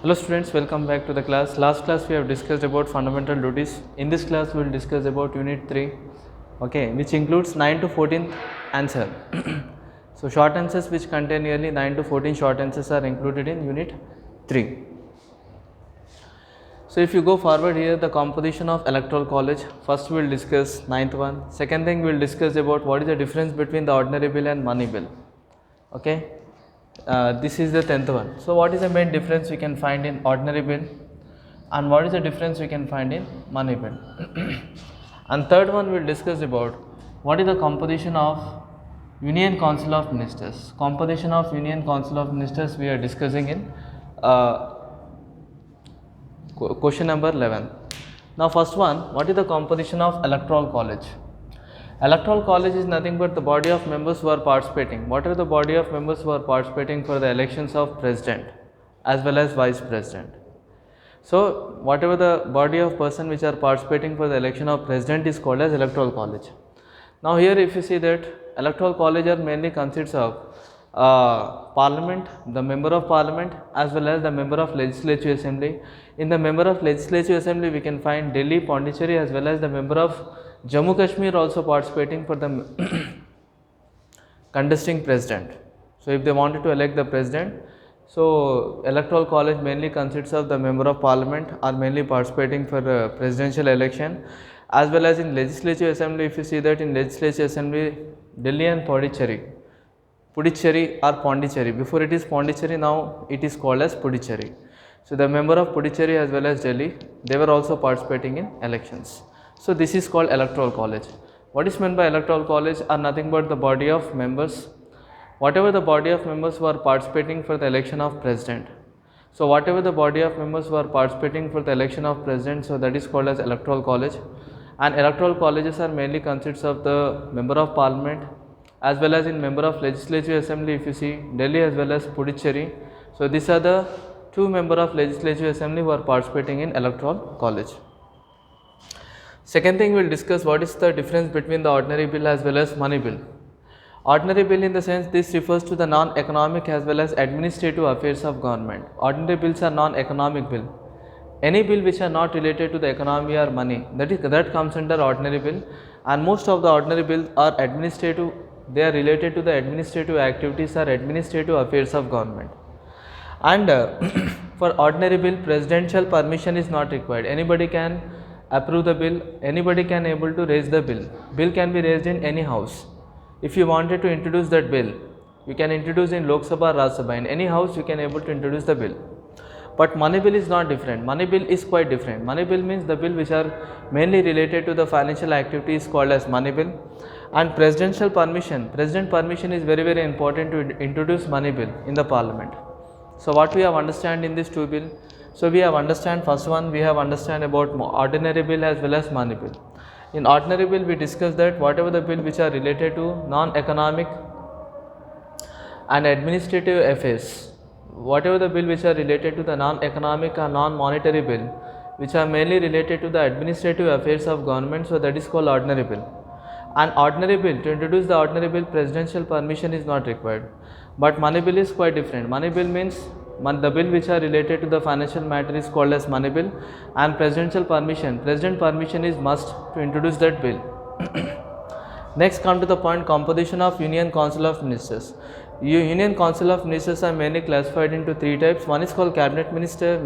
Hello students, welcome back to the class. Last class we have discussed about fundamental duties. In this class we will discuss about unit 3, okay, which includes 9 to 14th answer. So short answers which contain nearly 9 to 14 short answers are included in unit 3. So if you go forward here, the composition of electoral college, first we will discuss 9th one. Second thing we will discuss about what is the difference between the ordinary bill and money bill, okay. This is the 10th one. So what is the main difference we can find in ordinary bill and what is the difference we can find in money bill. And third one we will discuss about what is the composition of Union Council of Ministers. Composition of Union Council of Ministers we are discussing in question number 11. Now first one, what is the composition of electoral college? Electoral college is nothing but the body of members who are participating. What are the body of members who are participating for the elections of president as well as vice president? So whatever the body of person which are participating for the election of president is called as electoral college. Now here if you see that electoral college are mainly consists of parliament, the member of parliament as well as the member of legislative assembly. In the member of legislative assembly we can find Delhi, Pondicherry as well as the member of Jammu Kashmir also participating for the contesting president. So if they wanted to elect the president, so electoral college mainly consists of the member of parliament are mainly participating for presidential election, as well as in legislative assembly. If you see that in legislative assembly, Delhi and Puducherry or Pondicherry, before it is Pondicherry, now it is called as Puducherry. So the member of Puducherry as well as Delhi, they were also participating in elections. So this is called electoral college. What is meant by electoral college are nothing but the body of members, whatever the body of members who are participating for the election of president. So whatever the body of members who are participating for the election of president, so that is called as electoral college. And electoral colleges are mainly consists of the member of parliament as well as in member of legislative assembly. If you see Delhi as well as Puducherry, so these are the two member of legislative assembly who are participating in electoral college. Second thing we will discuss what is the difference between the ordinary bill as well as money bill. Ordinary bill in the sense this refers to the non-economic as well as administrative affairs of government. Ordinary bills are non-economic bill. Any bill which are not related to the economy or money, that comes under ordinary bill, and most of the ordinary bills are administrative, they are related to the administrative activities or administrative affairs of government. And for ordinary bill, presidential permission is not required. Anybody can approve the bill, anybody can able to raise the bill. Bill can be raised in any house. If you wanted to introduce that bill, you can introduce in Lok Sabha, Rajya Sabha, in any house you can able to introduce the bill. But money bill is not different. Money bill is quite different. Money bill means the bill which are mainly related to the financial activity is called as money bill. And presidential permission, president permission is very important to introduce money bill in the parliament. So what we have understand in this two bill? So we have understand first one, we have understand about ordinary bill as well as money bill. In ordinary bill we discuss that whatever the bill which are related to non-economic and administrative affairs, whatever the bill which are related to the non-economic or non-monetary bill which are mainly related to the administrative affairs of government, so that is called ordinary bill. And ordinary bill, to introduce the ordinary bill, presidential permission is not required. But money bill is quite different. Money bill means the bill which are related to the financial matter is called as money bill, and presidential permission, president permission is must to introduce that bill. Next come to the point, composition of Union Council of Ministers. Union Council of Ministers are mainly classified into three types. One is called cabinet minister,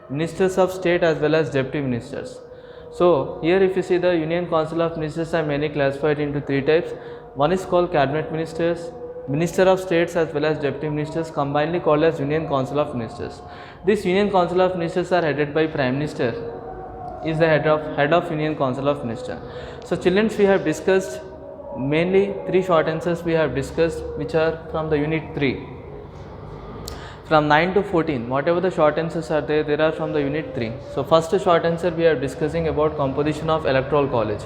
ministers of state as well as deputy ministers. So here if you see the Union Council of Ministers are mainly classified into three types. One is called cabinet ministers, minister of states as well as deputy ministers, combinedly called as Union Council of Ministers. This Union Council of Ministers are headed by Prime Minister, is the head of Union Council of Ministers. So children, we have discussed mainly three short answers we have discussed which are from the unit 3. From 9 to 14, whatever the short answers are there, they are from the unit 3. So first short answer we are discussing about composition of electoral college.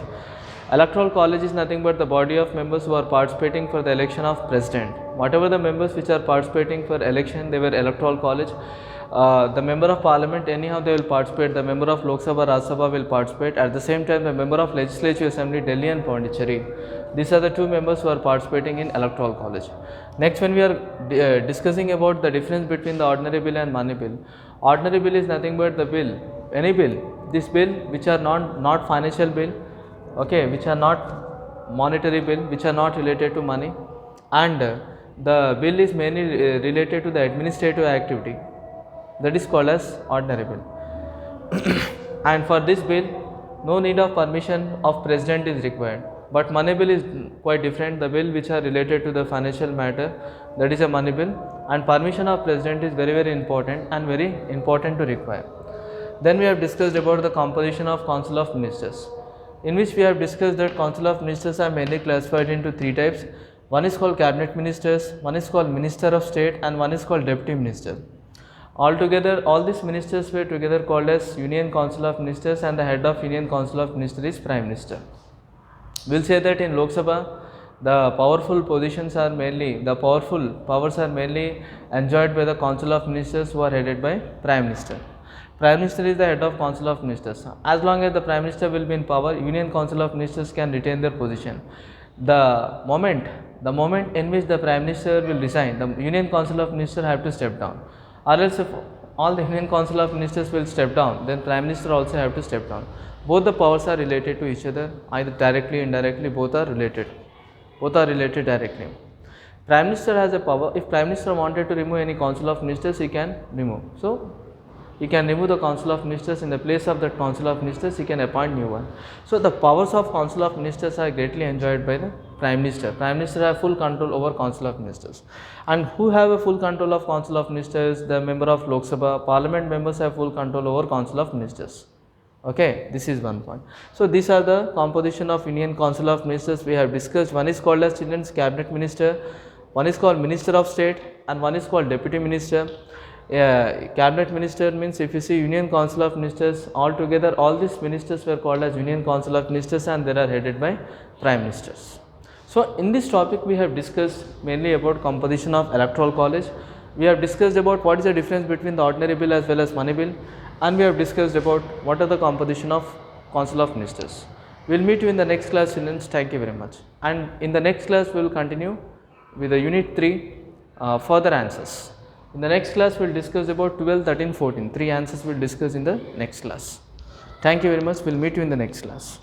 Electoral college is nothing but the body of members who are participating for the election of president. Whatever the members which are participating for election, they were electoral college. the member of parliament anyhow they will participate, the member of Lok Sabha, Rajya Sabha will participate. At the same time the member of Legislative Assembly Delhi and Pondicherry, these are the two members who are participating in electoral college. Next, when we are discussing about the difference between the ordinary bill and money bill, ordinary bill is nothing but the bill, any bill, this bill which are not financial bill, okay, which are not monetary bill, which are not related to money, and the bill is mainly related to the administrative activity, that is called as ordinary bill. And for this bill no need of permission of president is required. But money bill is quite different, the bill which are related to the financial matter, that is a money bill, and permission of president is very important and very important to require. Then we have discussed about the composition of Council of Ministers, in which we have discussed that Council of Ministers are mainly classified into three types. One is called cabinet ministers, one is called minister of state, and one is called deputy minister. Altogether all these ministers were together called as Union Council of Ministers, and the head of Union Council of Ministers is Prime Minister. We will say that in Lok Sabha the powerful positions are mainly, the powerful powers are mainly enjoyed by the Council of Ministers who are headed by Prime Minister. Prime Minister is the head of Council of Ministers. As long as the Prime Minister will be in power, Union Council of Ministers can retain their position. The moment in which the Prime Minister will resign, the Union Council of Ministers have to step down. Or else if all the Union Council of Ministers will step down, then Prime Minister also have to step down. Both the powers are related to each other, either directly, indirectly, both are related directly. Prime Minister has a power, if Prime Minister wanted to remove any Council of Ministers, he can remove. So he can remove the Council of Ministers, in the place of that Council of Ministers he can appoint new one. So the powers of Council of Ministers are greatly enjoyed by the Prime Minister. Prime Minister have full control over Council of Ministers. And who have a full control of Council of Ministers? The member of Lok Sabha, parliament members have full control over Council of Ministers. Okay, this is one point. So these are the composition of Union Council of Ministers we have discussed. One is called as Children's Cabinet Minister, one is called Minister of State, and one is called Deputy Minister. Cabinet Minister means, if you see Union Council of Ministers, altogether all these ministers were called as Union Council of Ministers, and they are headed by Prime Ministers. So in this topic we have discussed mainly about composition of electoral college. We have discussed about what is the difference between the ordinary bill as well as money bill, and we have discussed about what are the composition of Council of Ministers. We will meet you in the next class, students. Thank you very much. And in the next class we will continue with the unit 3 further answers. In the next class we will discuss about 12, 13, 14. 3 answers we will discuss in the next class. Thank you very much. We will meet you in the next class.